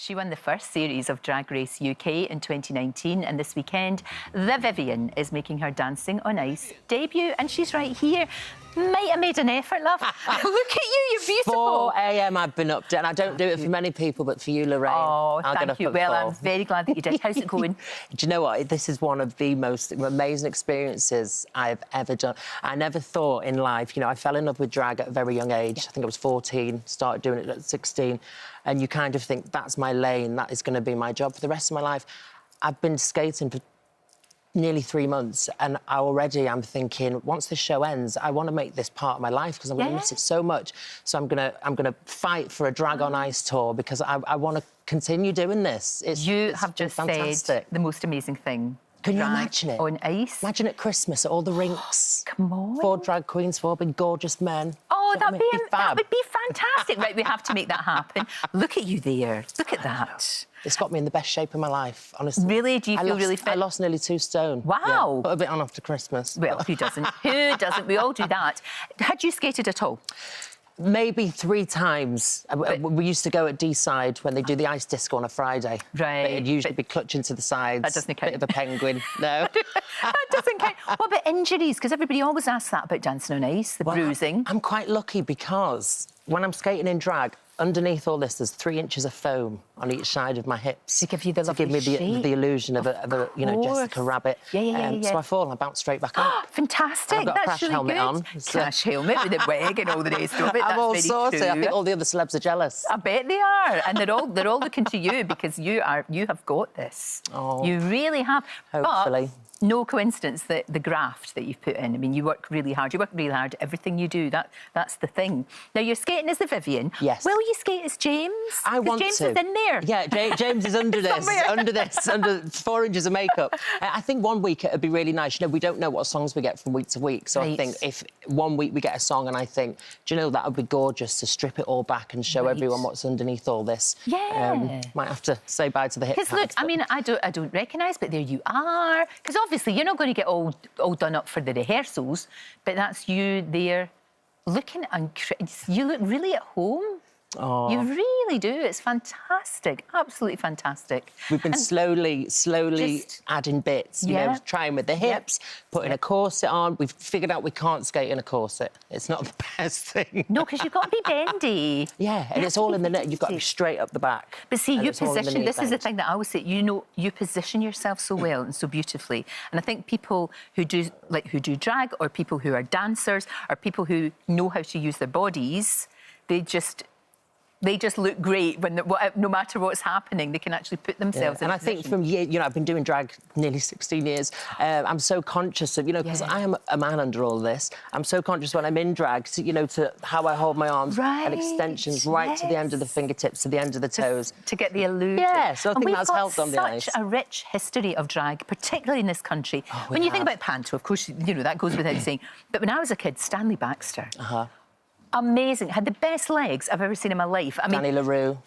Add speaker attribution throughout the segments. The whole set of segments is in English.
Speaker 1: She won the first series of Drag Race UK in 2019, and this weekend, the Vivienne is making her Dancing on Ice debut, and she's right here. Might have made an effort, love. Look at you, you're beautiful.
Speaker 2: 4 a.m. I've been up, and I don't do it for many people, but for you, Lorraine.
Speaker 1: Oh,
Speaker 2: I'll
Speaker 1: thank you. Well, I'm very glad that you did. How's it going?
Speaker 2: Do you know what? This is one of the most amazing experiences I've ever done. I never thought in life, you know, I fell in love with drag at a very young age. I think I was 14, started doing it at 16, and you kind of think, that's my lane, that is going to be my job for the rest of my life. I've been skating for nearly 3 months, and I'm thinking, once this show ends, I want to make this part of my life because I'm going to miss it so much. So I'm gonna fight for a Drag on Ice tour because I want to continue doing this.
Speaker 1: You have just
Speaker 2: fantastic.
Speaker 1: said the most amazing thing.
Speaker 2: Can you imagine it?
Speaker 1: On ice.
Speaker 2: Imagine at Christmas, at all the rinks.
Speaker 1: Come on.
Speaker 2: 4 drag queens, 4 big gorgeous men.
Speaker 1: Oh, that would be fantastic. Right, we have to make that happen. Look at you there. Look at that.
Speaker 2: It's got me in the best shape of my life, honestly.
Speaker 1: Really? Do you feel really fit?
Speaker 2: I lost nearly 2 stone.
Speaker 1: Wow.
Speaker 2: Yeah, put a bit on after Christmas.
Speaker 1: Well, who doesn't? Who doesn't? We all do that. Had you skated at all?
Speaker 2: Maybe 3 times. We used to go at D-side when they do the ice disco on a Friday.
Speaker 1: Right.
Speaker 2: But it'd usually be clutching to the sides.
Speaker 1: That doesn't count.
Speaker 2: Bit of a penguin. No.
Speaker 1: That doesn't count. What about injuries? Because everybody always asks that about dancing on ice, the bruising.
Speaker 2: I'm quite lucky because when I'm skating in drag, underneath all this, there's 3 inches of foam on each side of my hips.
Speaker 1: To give you the lovely
Speaker 2: shape. To give me the illusion of a you know, Jessica Rabbit.
Speaker 1: Yeah.
Speaker 2: So I fall and I bounce straight back up.
Speaker 1: Fantastic.
Speaker 2: I've got a crash helmet on.
Speaker 1: Crash helmet with a wig and all the rest of it.
Speaker 2: I'm all sorted. I think all the other celebs are jealous.
Speaker 1: I bet they are, and they're all looking to you because you have got this.
Speaker 2: Oh.
Speaker 1: You really have.
Speaker 2: Hopefully.
Speaker 1: But no coincidence that the graft that you've put in. I mean, you work really hard. You work really hard at everything you do. That's the thing. Now, you're skating as the Vivienne.
Speaker 2: Yes.
Speaker 1: Will you skate as James?
Speaker 2: I want
Speaker 1: James
Speaker 2: to.
Speaker 1: is in there.
Speaker 2: Yeah, James is under this, under 4 inches of makeup. I think one week it'd be really nice. You know, we don't know what songs we get from week to week. So I think if one week we get a song and I think, do you know, that would be gorgeous to strip it all back and show everyone what's underneath all this.
Speaker 1: Yeah.
Speaker 2: Might have to say bye to the hip pads.
Speaker 1: Because, look, I mean, I don't recognise, but there you are. Because obviously you're not going to get all done up for the rehearsals, but that's you there looking you look really at home. Oh. You really do. It's fantastic. Absolutely fantastic.
Speaker 2: We've been slowly adding bits, you know, trying with the hips, putting a corset on. We've figured out we can't skate in a corset. It's not the best thing.
Speaker 1: No, because you've got to be bendy.
Speaker 2: Yeah, and it's all in the neck. You've got to be straight up the back.
Speaker 1: But see, you position, this is the thing that I always say, you know, you position yourself so well and so beautifully. And I think people who do drag, or people who are dancers, or people who know how to use their bodies, they just look great when, no matter what's happening, they can actually put themselves in.
Speaker 2: And I think from years, you know, I've been doing drag nearly 16 years. I'm so conscious of, you know, because I am a man under all this. I'm so conscious when I'm in drag, to, you know, to how I hold my arms and extensions right to the end of the fingertips, to the end of the toes.
Speaker 1: To get the illusion.
Speaker 2: Yeah, so I think that's helped on the ice.
Speaker 1: We've got such a rich history of drag, particularly in this country. When you think about panto, of course, you know, that goes without saying. But when I was a kid, Stanley Baxter. Amazing. Had the best legs I've ever seen in my life. I mean, Danny LaRue.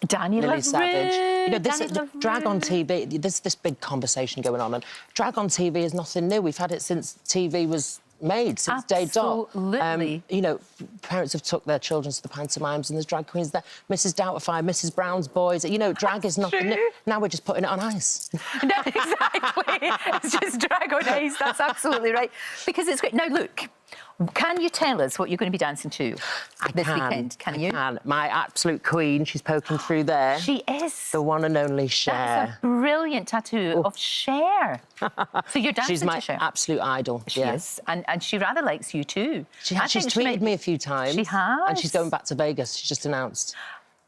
Speaker 2: Savage. You know, this drag on TV, there's this big conversation going on, and drag on TV is nothing new. We've had it since TV was made, since day dot.
Speaker 1: Absolutely.
Speaker 2: You know, parents have took their children to the pantomimes, and there's drag queens there. Mrs. Doubtfire, Mrs. Brown's Boys. You know, drag is nothing new. Now we're just putting it on ice.
Speaker 1: No, exactly. It's just drag on ice. That's absolutely right. Because it's great. Now, look. Can you tell us what you're going to be dancing to this weekend? Can you? I
Speaker 2: can. My absolute queen, she's poking through there.
Speaker 1: She is.
Speaker 2: The one and only Cher.
Speaker 1: That's a brilliant tattoo of Cher. So you're dancing to Cher?
Speaker 2: She's my absolute idol.
Speaker 1: She is. And she rather likes you too.
Speaker 2: She's tweeted me a few times.
Speaker 1: She has.
Speaker 2: And she's going back to Vegas. She's just announced.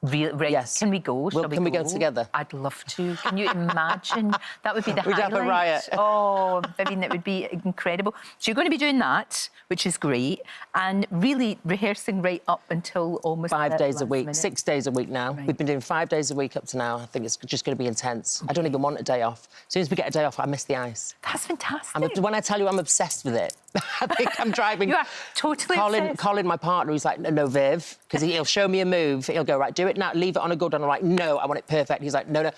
Speaker 1: Right. Yes. Can we go?
Speaker 2: Can we go together?
Speaker 1: I'd love to. Can you imagine? That would be the highlight.
Speaker 2: We'd have a riot.
Speaker 1: Oh, Vivienne, that would be incredible. So you're going to be doing that, which is great, and really rehearsing right up until almost
Speaker 2: 5 days a week,
Speaker 1: minute.
Speaker 2: 6 days a week now. We've been doing 5 days a week up to now. I think it's just going to be intense. I don't even want a day off. As soon as we get a day off, I miss the ice.
Speaker 1: That's fantastic.
Speaker 2: When I tell you I'm obsessed with it, I think I'm driving.
Speaker 1: You are totally obsessed.
Speaker 2: Colin, my partner, he's like, no, Viv, because he'll show me a move. He'll go, right, do it now, leave it on a good one. I'm like, no, I want it perfect. He's like, no,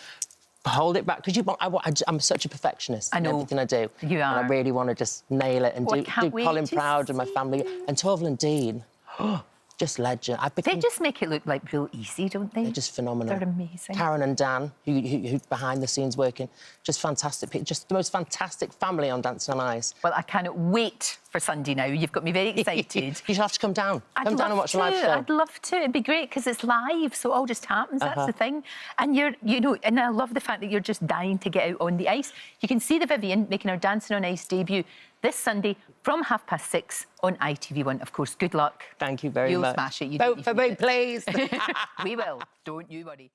Speaker 2: hold it back, because I'm such a perfectionist in everything I do.
Speaker 1: You are.
Speaker 2: And I really want to just nail it and do Colin proud and my family. And Torval and Dean, just legend.
Speaker 1: They just make it look like real easy, don't they?
Speaker 2: They're just phenomenal.
Speaker 1: They're amazing.
Speaker 2: Karen and Dan, who behind the scenes working, just fantastic. Just the most fantastic family on Dancing on Ice.
Speaker 1: Well, I cannot wait for Sunday now. You've got me very excited.
Speaker 2: You should have to come down. Come down and watch the live show.
Speaker 1: I'd love to. It'd be great because it's live, so it all just happens. That's the thing. And and I love the fact that you're just dying to get out on the ice. You can see the Vivienne making her Dancing on Ice debut this Sunday from 6:30 on ITV1. Of course, good luck.
Speaker 2: Thank you very much.
Speaker 1: You'll smash it.
Speaker 2: Vote for me, please.
Speaker 1: We will. Don't you worry.